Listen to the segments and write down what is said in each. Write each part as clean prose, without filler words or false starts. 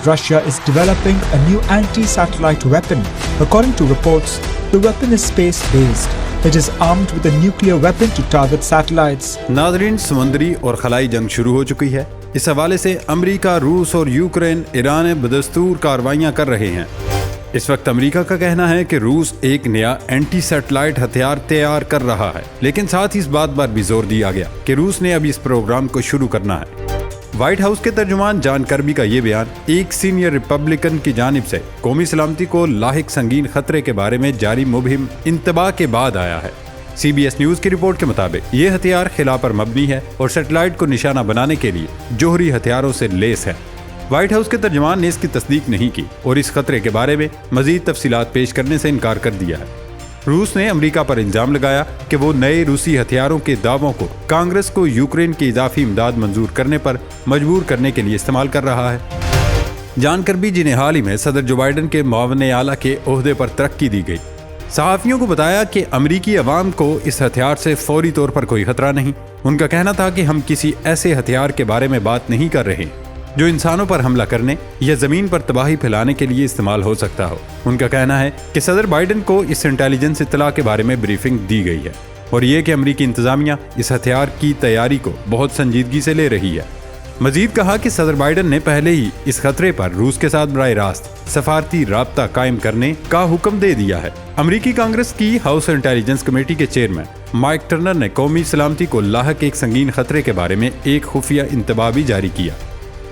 Russia is developing a new anti-satellite weapon. According to reports, the weapon is space-based. It is armed with a nuclear weapon to target satellites. नाज़रीन, समुद्री और खलाई जंग शुरू हो चुकी है। इस हवाले से अमेरिका, रूस और यूक्रेन ईरान बदस्तूर कार्रवाइयां कर रहे हैं। इस वक्त अमेरिका का कहना है कि रूस एक नया एंटी सैटेलाइट हथियार तैयार कर रहा है, लेकिन साथ ही इस बात पर भी जोर दिया गया कि रूस ने अभी इस प्रोग्राम को शुरू करना है। व्हाइट हाउस के तर्जुमान जॉन कर्बी का ये बयान एक सीनियर रिपब्लिकन की जानिब से कौमी सलामती को लाहिक संगीन खतरे के बारे में जारी मुहिम इंतबा के बाद आया है। CBS न्यूज की रिपोर्ट के मुताबिक ये हथियार खिला पर मबनी है और सैटेलाइट को निशाना बनाने के लिए जोहरी हथियारों से लेस है। व्हाइट हाउस के तर्जुमान ने इसकी तस्दीक नहीं की और इस खतरे के बारे में मजीद तफसीलात पेश करने से इनकार कर दिया है। रूस ने अमेरिका पर इल्जाम लगाया कि वो नए रूसी हथियारों के दावों को कांग्रेस को यूक्रेन की इजाफी इमदाद मंजूर करने पर मजबूर करने के लिए इस्तेमाल कर रहा है। जॉन कर्बी, जिन्हें हाल ही में सदर जो बाइडन के मुआवन आला के ओहदे पर तरक्की दी गई, सहाफ़ियों को बताया कि अमरीकी अवाम को इस हथियार से फौरी तौर पर कोई खतरा नहीं। उनका कहना था कि हम किसी ऐसे हथियार के बारे में बात नहीं कर रहे जो इंसानों पर हमला करने या ज़मीन पर तबाही फैलाने के लिए इस्तेमाल हो सकता हो। उनका कहना है कि सदर बाइडन को इस इंटेलिजेंस इत्तला के बारे में ब्रीफिंग दी गई है और ये कि अमरीकी इंतज़ामिया इस हथियार की तैयारी को बहुत संजीदगी से ले रही है। मजीद कहा कि सदर बाइडन ने पहले ही इस खतरे पर रूस के साथ बराह रास्त सफारती राब्ता कायम करने का हुक्म दे दिया है। अमरीकी कांग्रेस की हाउस इंटेलिजेंस कमेटी के चेयरमैन माइक टर्नर ने कौमी सलामती को लाहक एक संगीन खतरे के बारे में एक खुफिया इंतबा भी जारी किया,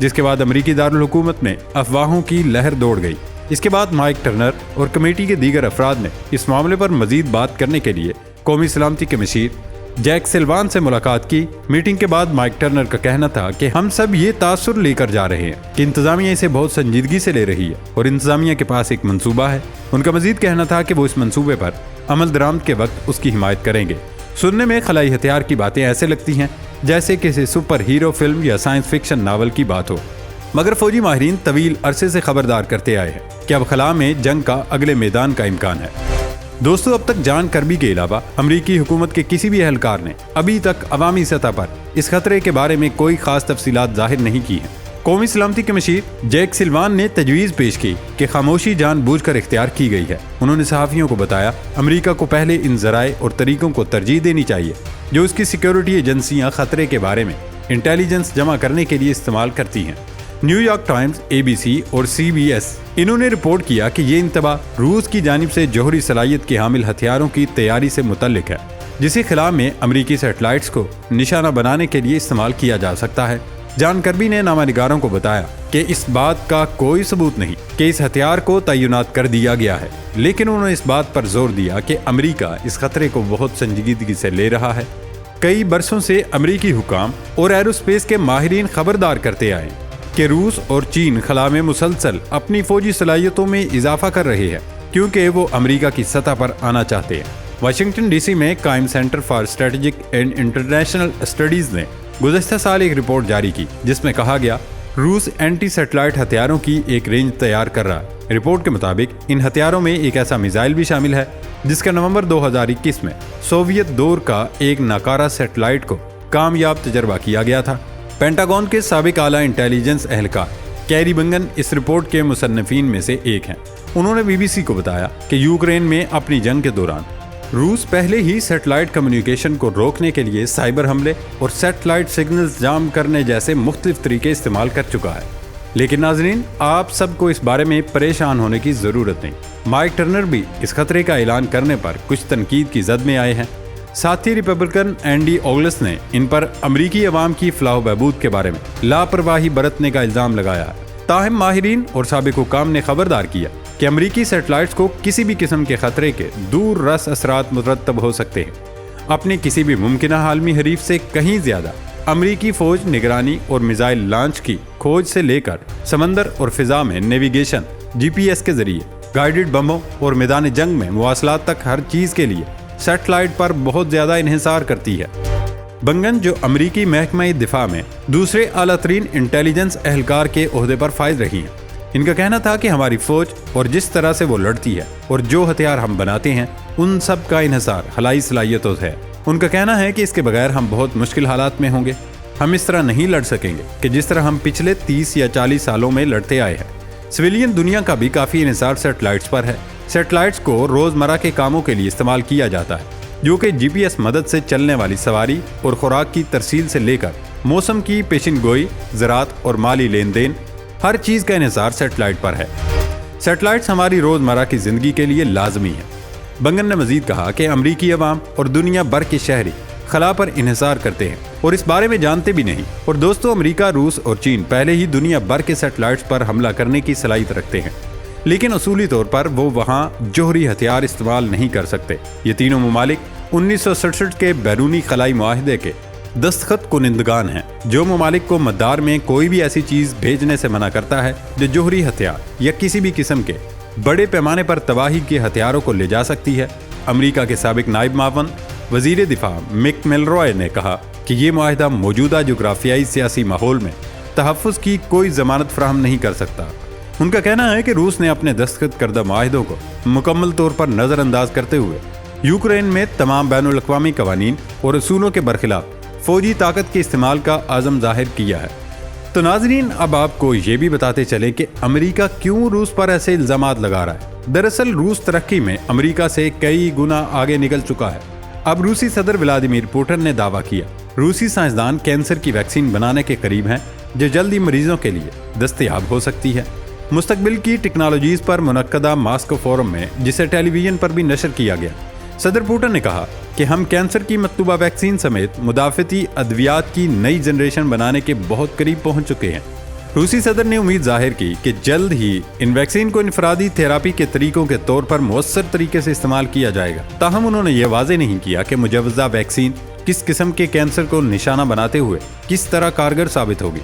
जिसके बाद अमरीकी दारुल हुकूमत में अफवाहों की लहर दौड़ गई। इसके बाद माइक टर्नर और कमेटी के दीगर अफराद ने इस मामले पर मजीद बात करने के लिए कौमी सलामती के मशीर जैक सिल्वान से मुलाकात की। मीटिंग के बाद माइक टर्नर का कहना था कि हम सब ये तासुर लेकर जा रहे हैं कि इंतजामिया इसे बहुत संजीदगी से ले रही है और इंतजामिया के पास एक मंसूबा है। उनका मजीद कहना था कि वो इस मंसूबे पर अमल दरामद के वक्त उसकी हिमायत करेंगे। सुनने में खलाई हथियार की बातें ऐसे लगती हैं जैसे किसी सुपर हीरो फिल्म या साइंस फिक्शन नावल की बात हो, मगर फौजी माहिरीन तवील अरसे से खबरदार करते आए हैं कि अब खला में जंग का अगले मैदान का इम्कान है। दोस्तों, अब तक जॉन कर्बी के अलावा अमरीकी हुकूमत के किसी भी एहलकार ने अभी तक अवामी सतह पर इस खतरे के बारे में कोई खास तफसीलात जाहिर नहीं की हैं। कौमी सलामती के मशीर जैक सिल्वान ने तजवीज़ पेश की कि खामोशी जानबूझकर इख्तियार की गई है। उन्होंने सहाफ़ियों को बताया अमरीका को पहले इन ज़राए और तरीकों को तरजीह देनी चाहिए जो उसकी सिक्योरिटी एजेंसियां खतरे के बारे में इंटेलिजेंस जमा करने के लिए इस्तेमाल करती हैं। न्यूयॉर्क टाइम्स, ABC और CBS इन्होंने रिपोर्ट किया कि ये इंतबा रूस की जानिब से जौहरी सलाहियत के हामिल हथियारों की तैयारी से मुतल्लिक है, जिसे खिला में अमरीकी सैटेलाइट्स को निशाना बनाने के लिए इस्तेमाल किया जा सकता है। जॉन कर्बी ने नामानिगारों को बताया कि इस बात का कोई सबूत नहीं कि इस हथियार को तैनात कर दिया गया है, लेकिन उन्होंने इस बात पर जोर दिया कि अमेरिका इस खतरे को बहुत संजीदगी से ले रहा है। कई बरसों से अमेरिकी हुकाम और एरोस्पेस के माहिरीन खबरदार करते आए कि रूस और चीन खला में मुसलसल अपनी फौजी सलाहियतों में इजाफा कर रहे हैं क्योंकि वो अमेरिका की सतह पर आना चाहते हैं। वाशिंगटन DC में कायम centre for strategic and international studies ने गुज़श्ता साल एक रिपोर्ट जारी की जिसमें कहा गया रूस एंटी सैटेलाइट हथियारों की एक रेंज तैयार कर रहा है। रिपोर्ट के मुताबिक इन हथियारों में एक ऐसा मिसाइल भी शामिल है जिसका नवंबर 2021 में सोवियत दौर का एक नाकारा सैटेलाइट को कामयाब तजर्बा किया गया था। पेंटागन के साबिक आला इंटेलिजेंस एहलकार कैरी बंगन इस रिपोर्ट के मुसन्निफीन में से एक हैं। उन्होंने BBC को बताया कि यूक्रेन में अपनी जंग के दौरान रूस पहले ही सैटेलाइट कम्युनिकेशन को रोकने के लिए साइबर हमले और सैटेलाइट सिग्नल्स जाम करने जैसे मुख्तलिफ तरीके इस्तेमाल कर चुका है। लेकिन नाजरीन, आप सबको इस बारे में परेशान होने की ज़रूरत नहीं। माइक टर्नर भी इस खतरे का ऐलान करने पर कुछ तनकीद की जद में आए हैं। साथ ही रिपब्लिकन एंडी ओगलस ने इन पर अमरीकी अवाम की फलाह बहबूद के बारे में लापरवाही बरतने का इल्ज़ाम लगाया है। ताहम माहिरीन और साबिक हुकाम ने खबरदार किया कि अमरीकी सैटेलाइट्स को किसी भी किस्म के खतरे के दूर रस असरात मुरतब हो सकते हैं। अपने किसी भी मुमकिन आलमी हरीफ से कहीं ज़्यादा अमरीकी फौज निगरानी और मिसाइल लॉन्च की खोज से लेकर समंदर और फिजा में नेविगेशन, GPS के जरिए गाइडेड बमों और मैदान जंग में मुवासलात तक हर चीज़ के लिए सैटेलाइट पर बहुत ज़्यादा इन्हिसार करती है। बंगन, जो अमरीकी महकमा दिफा में दूसरे आला तरीन इंटेलिजेंस एहलकार के ओहदे पर फायज रही हैं, इनका कहना था कि हमारी फौज और जिस तरह से वो लड़ती है और जो हथियार हम बनाते हैं उन सब का इन्हिसार खलाई सलाहियतों से है। उनका कहना है कि इसके बगैर हम बहुत मुश्किल हालात में होंगे। हम इस तरह नहीं लड़ सकेंगे कि जिस तरह हम पिछले 30 या 40 सालों में लड़ते आए हैं। सिविलियन दुनिया का भी काफ़ी इंहिसार सैटेलाइट्स पर है। सैटेलाइट्स को रोज़मर्रा के कामों के लिए इस्तेमाल किया जाता है, जो कि GPS मदद से चलने वाली सवारी और खुराक की तरसील से लेकर मौसम की पेशिनगोई, ज़राअत और माली लेन देन, हर चीज़ का इंहिसार सैटेलाइट पर है। सैटेलाइट्स हमारी रोज़मर्रा की ज़िंदगी के लिए लाजमी है। बंगन ने मज़ीद कहा कि अमरीकी अवाम और दुनिया भर के शहरी खला पर इंहिसार करते हैं और इस बारे में जानते भी नहीं। और दोस्तों, अमेरिका, रूस और चीन पहले ही दुनिया भर के सैटेलाइट्स पर हमला करने की सलाहियत रखते हैं, लेकिन असूली तौर पर वो वहाँ जोहरी हथियार इस्तेमाल नहीं कर सकते। ये तीनों ममालिक 1967 के बैरूनी खलाई मुआहदे के दस्तखत कुनिंदगान हैं, जो ममालिक को मदार में कोई भी ऐसी चीज़ भेजने से मना करता है जो जोहरी हथियार या किसी भी किस्म के बड़े पैमाने पर तबाही के हथियारों को ले जा सकती है। अमेरिका के साबिक नायब मावन वजीर दिफा मिक मिलरॉय ने कहा कि ये मुआहदा मौजूदा जोग्राफियाई सियासी माहौल में तहफ़्फ़ुज़ की कोई ज़मानत फराहम नहीं कर सकता। उनका कहना है कि रूस ने अपने दस्तखत करदा मुआहदों को मुकम्मल तौर पर नज़रअंदाज करते हुए यूक्रेन में तमाम बैनुल-अक़वामी कवानीन और असूलों के बरखिलाफ फ़ौजी ताकत के इस्तेमाल का आज़म ज़ाहिर किया है। तो नाज़रीन, अब आपको ये भी बताते चलें कि अमेरिका क्यों रूस पर ऐसे इल्ज़ामात लगा रहा है। दरअसल रूस तरक्की में अमेरिका से कई गुना आगे निकल चुका है। अब रूसी सदर व्लादिमीर पुतिन ने दावा किया रूसी साइंसदान कैंसर की वैक्सीन बनाने के करीब हैं, जो जल्दी मरीजों के लिए दस्तयाब हो सकती है। मुस्तकबिल की टेक्नोलॉजीज़ पर मुनक्कदा मास्को फोरम में, जिसे टेलीविजन पर भी नशर किया गया, सदर पुतिन ने कहा कि हम कैंसर की मतलूबा वैक्सीन समेत मुदाफ़ती अद्वियात की नई जनरेशन बनाने के बहुत करीब पहुंच चुके हैं। रूसी सदर ने उम्मीद जाहिर की कि जल्द ही इन वैक्सीन को इनफरादी थेरापी के तरीकों के तौर पर मुअस्सर तरीके से इस्तेमाल किया जाएगा। ताहम उन्होंने ये वाज़े नहीं किया कि मुजव्वज़ा वैक्सीन किस किस्म के कैंसर को निशाना बनाते हुए किस तरह कारगर साबित होगी।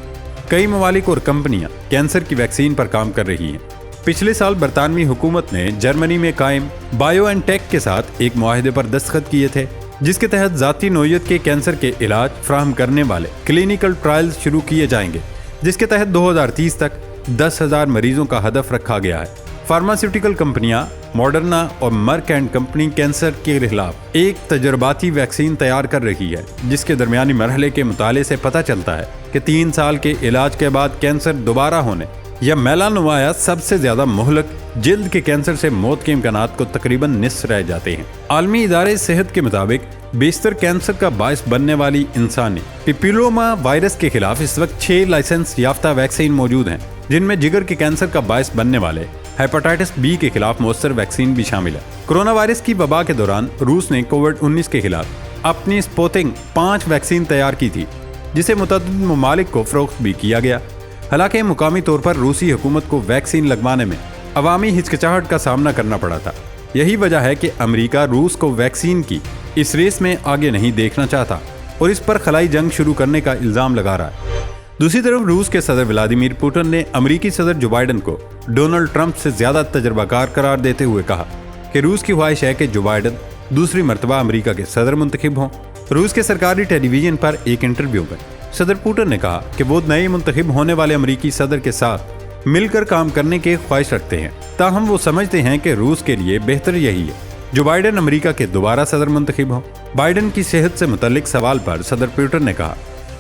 कई ममालिक और कंपनियां कैंसर की वैक्सीन पर काम कर रही हैं। पिछले साल बरतानवी हुकूमत ने जर्मनी में कायम बायोएनटेक के साथ एक मुआहदे पर दस्तखत किए थे, जिसके तहत ज़ाती नौइयत के कैंसर के इलाज फराहम करने वाले क्लिनिकल ट्रायल्स शुरू किए जाएंगे, जिसके तहत 2030 तक 10,000 मरीजों का हदफ रखा गया है। फार्मास्यूटिकल कंपनियां मॉडर्ना और मर्क एंड कंपनी कैंसर के खिलाफ एक तजर्बाती वैक्सीन तैयार कर रही है, जिसके दरमियानी मरहले के मुताले से पता चलता है कि 3 साल के इलाज के बाद कैंसर दोबारा होने या मेलानोमा या सबसे ज्यादा मुहलक जिल्द के कैंसर से मौत के इम्कानात को तकरीबन निस्फ रह जाते हैं। आलमी इदारे सेहत के मुताबिक बेशतर कैंसर का बायस बनने वाली इंसानी पिपिलोमा वायरस के खिलाफ इस वक्त 6 लाइसेंस याफ्ता वैक्सीन मौजूद हैं, जिनमें जिगर के कैंसर का बायस बनने वाले हेपेटाइटिस बी के खिलाफ मौसर वैक्सीन भी शामिल है। कोरोना वायरस की वबा के दौरान रूस ने कोविड-19 के खिलाफ अपनी स्पुतनिक 5 वैक्सीन तैयार की थी, जिसे मुतअद्दिद ममालिक को फरोख्त भी किया गया। हालांकि मुकामी तौर पर रूसी हुकूमत को वैक्सीन लगवाने में अवामी हिचकिचाहट का सामना करना पड़ा था। यही वजह है कि अमेरिका रूस को वैक्सीन की इस रेस में आगे नहीं देखना चाहता और इस पर खलाई जंग शुरू करने का इल्ज़ाम लगा रहा है। दूसरी तरफ रूस के सदर व्लादिमीर पुतिन ने अमेरिकी सदर जो बाइडन को डोनाल्ड ट्रंप से ज़्यादा तजर्बाकार करार देते हुए कहा कि रूस की ख्वाहिश है कि जो बाइडन दूसरी मरतबा अमेरिका के सदर मुंतखब हों। रूस के सरकारी टेलीविजन पर एक इंटरव्यू में सदर पुतिन ने कहा कि वो नए मुंतखब होने वाले अमेरिकी सदर के साथ मिलकर काम करने की ख्वाहिश रखते हैं। ताहम वो समझते हैं कि रूस के लिए बेहतर यही है जो बाइडन अमेरिका के दोबारा सदर मुंतखब हों। बाइडन की सेहत से मुतल्लिक सवाल पर सदर पुतिन ने कहा,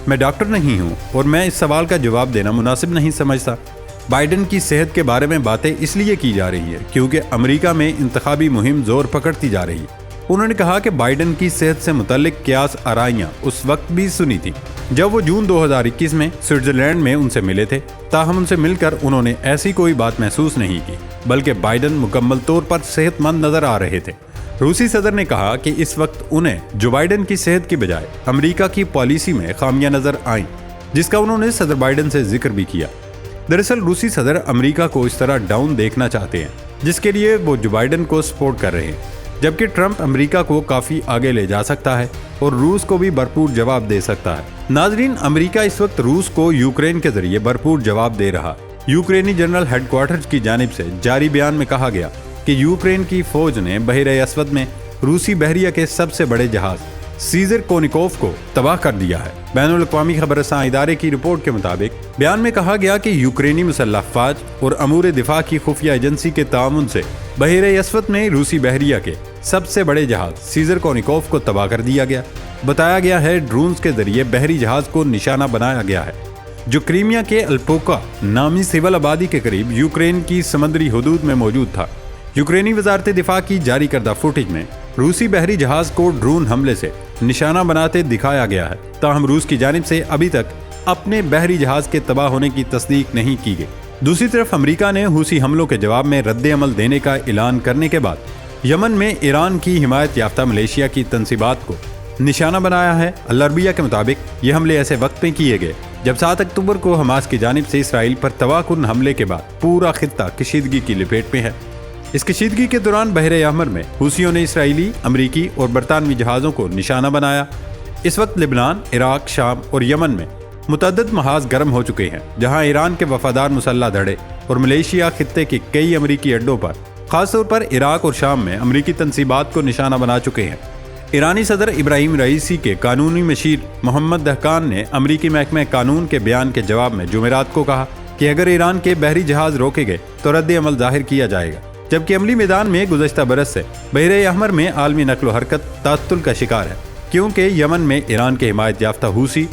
मैं डॉक्टर नहीं हूं और मैं इस सवाल का जवाब देना मुनासिब नहीं समझता। बाइडन की सेहत के बारे में बातें इसलिए की जा रही है क्योंकि अमेरिका में इंतखाबी मुहिम जोर पकड़ती जा रही है। उन्होंने कहा कि बाइडन की सेहत से मुतल्लिक कियास आराइयां उस वक्त भी सुनी थी जब वो जून 2021 में स्विट्जरलैंड में उनसे मिले थे। ताहम उनसे मिलकर उन्होंने ऐसी कोई बात महसूस नहीं की, बल्कि बाइडन मुकम्मल तौर पर सेहतमंद नजर आ रहे थे। रूसी सदर ने कहा कि इस वक्त उन्हें जो बाइडन की सेहत की बजाय अमेरिका की पॉलिसी में खामियां नजर आईं, जिसका उन्होंने सदर बाइडन से जिक्र भी किया। दरअसल रूसी सदर अमेरिका को इस तरह डाउन देखना चाहते हैं, जिसके लिए वो जो बाइडन को सपोर्ट कर रहे हैं, जबकि ट्रंप अमेरिका को काफी आगे ले जा सकता है और रूस को भी भरपूर जवाब दे सकता है। नाजरीन, अमेरिका इस वक्त रूस को यूक्रेन के जरिए भरपूर जवाब दे रहा। यूक्रेनी जनरल हेडक्वार्टर्स की जानिब से जारी बयान में कहा गया कि यूक्रेन की फौज ने बहरे अस्वद में रूसी बहरिया के सबसे बड़े जहाज सीजर कोनिकोव को तबाह कर दिया है। बैनुल अक़वामी खबरसां इदारे की रिपोर्ट के मुताबिक बयान में कहा गया कि यूक्रेनी मुसल्लह फ़ौज और अमूर दिफा की खुफिया एजेंसी के ताउन से बहरे अस्वद में रूसी बहरिया के सबसे बड़े जहाज सीजर कोनिकोव को तबाह कर दिया गया। बताया गया है ड्रोन्स के जरिए बहरी जहाज को निशाना बनाया गया है। जो क्रीमिया के अल्पोका नामी सिविल आबादी के करीब यूक्रेन की समुद्री हदूद में मौजूद था। यूक्रेनी वजारत दिफा की जारी करदा फुटेज में रूसी बहरी जहाज को ड्रोन हमले से निशाना बनाते दिखाया गया है। ताहम रूस की जानिब से अभी तक अपने बहरी जहाज के तबाह होने की तस्दीक नहीं की गई। दूसरी तरफ अमेरिका ने हूसी हमलों के जवाब में रद्द अमल देने का ऐलान करने के बाद यमन में ईरान की हिमायत याफ्ता मलेशिया की तंसीबात को निशाना बनाया है। अल अरबिया के मुताबिक ये हमले ऐसे वक्त में किए गए जब 7 अक्टूबर को हमास की जानिब से इसराइल पर तबाहकुन हमले के बाद पूरा खित्ता कशीदगी की लपेट में है। इस कशीदगी के दौरान बहरे अहमर में हूसियों ने इसराइली, अमरीकी और बरतानवी जहाज़ों को निशाना बनाया। इस वक्त लिबनान, इराक, शाम और यमन में मुतअद्दिद महाज गर्म हो चुके हैं, जहां ईरान के वफादार मुसल्लह धड़े और मलेशिया खित्ते के कई अमरीकी अड्डों पर, खासतौर पर इराक और शाम में अमरीकी तंसीबात को निशाना बना चुके हैं। ईरानी सदर इब्राहिम रईसी के कानूनी मशीर मोहम्मद दहकान ने अमरीकी महकमे कानून के बयान के जवाब में जुमेरात को कहा कि अगर ईरान के बहरी जहाज रोके गए तो रद्द अमल जाहिर किया जाएगा। जबकि अमली मैदान में गुज़श्ता बरस से बहरे अहमर में आलमी नक्लो हरकत तातुल का शिकार है, क्योंकि यमन में ईरान के हिमायत याफ्ता हूसी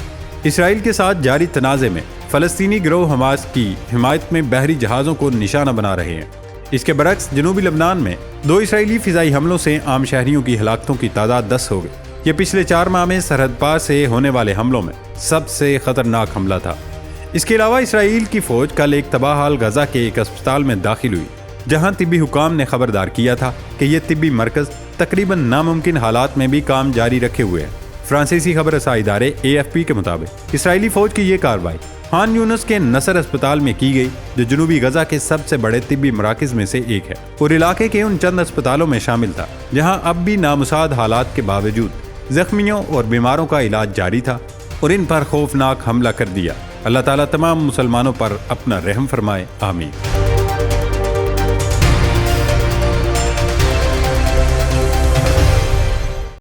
इसराइल के साथ जारी तनाज़े में फ़लस्तीनी गिरोह हमास की हिमायत में बहरी जहाज़ों को निशाना बना रहे हैं। इसके बरक्स जनूबी लबनान में 2 इसराइली फ़िज़ाई हमलों से आम शहरियों की हलाकतों की तादाद 10 हो गई। ये पिछले 4 माह में सरहद पार से होने वाले हमलों में सबसे ख़तरनाक हमला था। इसके अलावा इसराइल की फ़ौज कल एक तबाहाल गजा के एक अस्पताल में दाखिल हुई, जहां तिब्बी हुकाम ने खबरदार किया था कि यह तिब्बी मरकज़ तकरीबन नामुमकिन हालात में भी काम जारी रखे हुए है। फ्रांसीसी खबर रसा इदारे AFP के मुताबिक इसराइली फ़ौज की ये कार्रवाई खान यूनुस के नसर अस्पताल में की गई, जो जनूबी गजा के सबसे बड़े तिब्बी मराकज़ में से एक है और इलाके के उन चंद अस्पतालों में शामिल था जहां अब भी नामुसाद हालात के बावजूद जख्मियों और बीमारों का इलाज जारी था और इन पर खौफनाक हमला कर दिया। अल्लाह ताला तमाम मुसलमानों पर अपना रहम फरमाए, आमीन।